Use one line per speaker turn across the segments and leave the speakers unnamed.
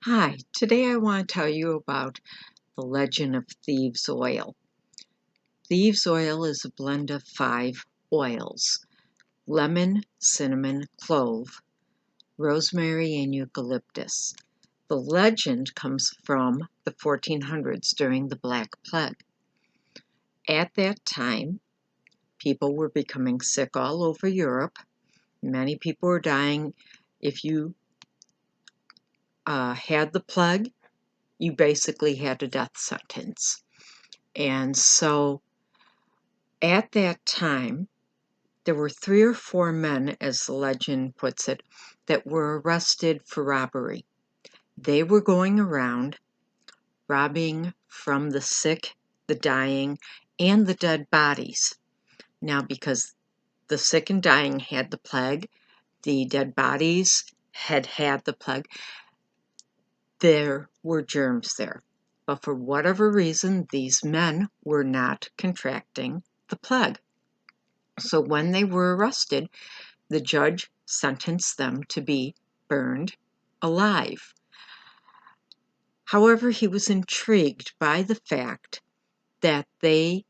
Hi, today I want to tell you about the legend of Thieves Oil. Thieves Oil is a blend of 5 oils: lemon, cinnamon, clove, rosemary, and eucalyptus. The legend comes from the 1400s during the Black Plague. At that time, people were becoming sick all over Europe. Many people were dying. If you had the plague, you basically had a death sentence. And so at that time, there were 3 or 4 men, as the legend puts it, that were arrested for robbery. They were going around robbing from the sick, the dying, and the dead bodies. Now, because the sick and dying had the plague, the dead bodies had the plague, there were germs there. But for whatever reason, these men were not contracting the plague. So when they were arrested, the judge sentenced them to be burned alive. However, he was intrigued by the fact that they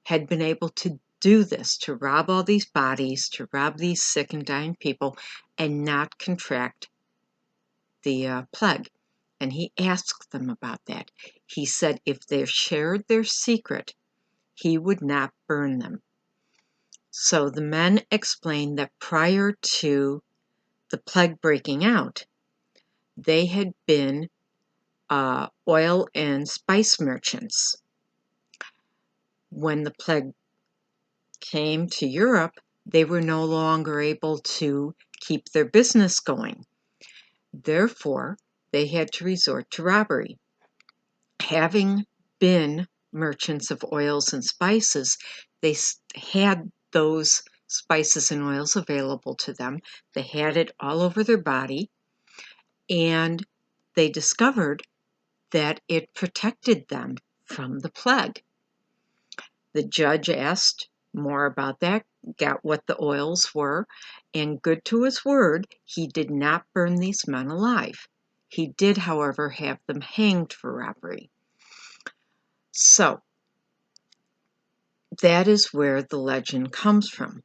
had been able to do this, to rob all these bodies, to rob these sick and dying people, and not contract the plague. And he asked them about that. He said if they shared their secret, he would not burn them. So the men explained that prior to the plague breaking out, they had been oil and spice merchants. When the plague came to Europe, they were no longer able to keep their business going. Therefore, they had to resort to robbery. Having been merchants of oils and spices, they had those spices and oils available to them. They had it all over their body, and they discovered that it protected them from the plague. The judge asked more about that, got what the oils were, and good to his word, he did not burn these men alive. He did, however, have them hanged for robbery. So that is where the legend comes from.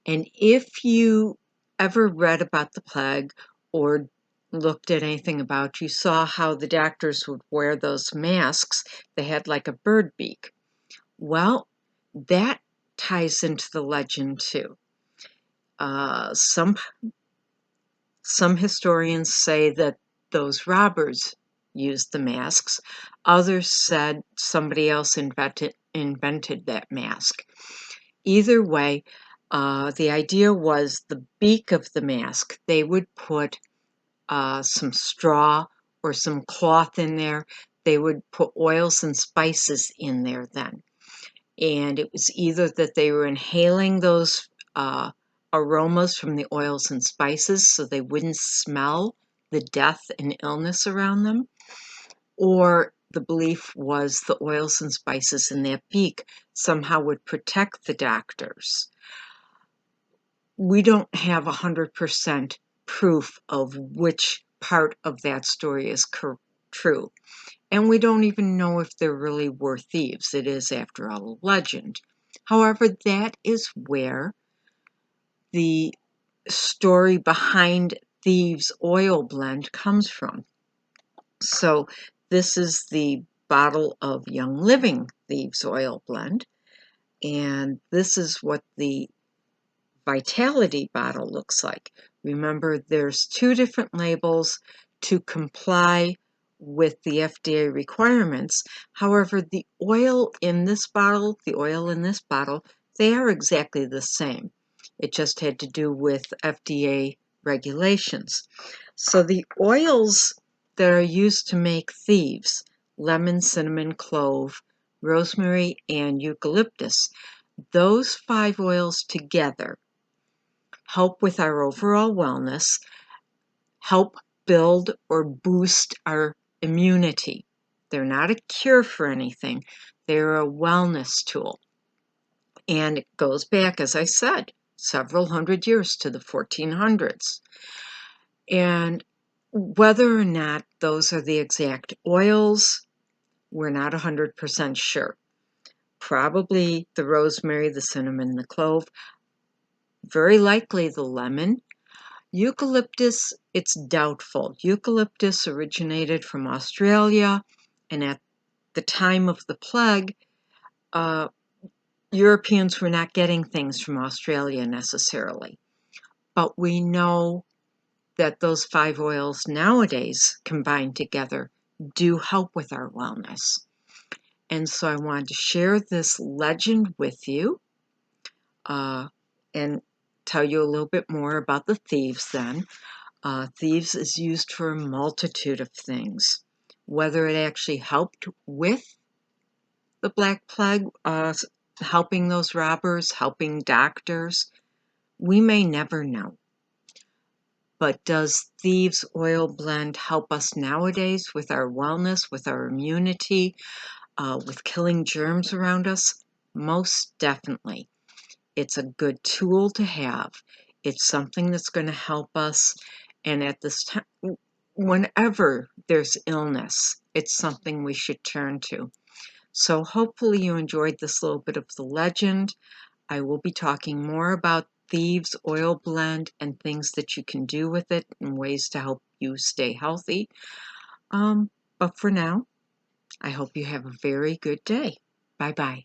And if you ever read about the plague or looked at anything about, you saw how the doctors would wear those masks. They had like a bird beak. Well, that ties into the legend too. Some historians say that those robbers used the masks. Others said somebody else invented that mask. Either way, the idea was the beak of the mask. They would put some straw or some cloth in there. They would put oils and spices in there then. And it was either that they were inhaling those aromas from the oils and spices so they wouldn't smell the death and illness around them, or the belief was the oils and spices in that beak somehow would protect the doctors. We don't have 100% proof of which part of that story is true. And we don't even know if there really were thieves. It is, after all, a legend. However, that is where the story behind Thieves Oil Blend comes from. So this is the bottle of Young Living Thieves Oil Blend. And this is what the Vitality bottle looks like. Remember, there's 2 different labels to comply with the FDA requirements. However, the oil in this bottle, they are exactly the same. It just had to do with FDA regulations. So the oils that are used to make Thieves, lemon, cinnamon, clove, rosemary, and eucalyptus, those 5 oils together help with our overall wellness, help build or boost our immunity. They're not a cure for anything. They're a wellness tool. And it goes back, as I said, several hundred years to the 1400s. And Whether or not those are the exact oils, we're not 100% sure. Probably the rosemary, the cinnamon, the clove, very likely the lemon. Eucalyptus, it's doubtful. Eucalyptus originated from Australia, and at the time of the plague, Europeans were not getting things from Australia necessarily. But we know that those 5 oils nowadays combined together do help with our wellness. And so I wanted to share this legend with you and tell you a little bit more about the thieves then. Thieves is used for a multitude of things. Whether it actually helped with the Black Plague, helping those robbers, helping doctors, we may never know. But does Thieves Oil Blend help us nowadays with our wellness, with our immunity, with killing germs around us? Most definitely. It's a good tool to have. It's something that's going to help us. And at this time, whenever there's illness, it's something we should turn to. So hopefully you enjoyed this little bit of the legend. I will be talking more about Thieves Oil Blend and things that you can do with it and ways to help you stay healthy. But for now, I hope you have a very good day. Bye-bye.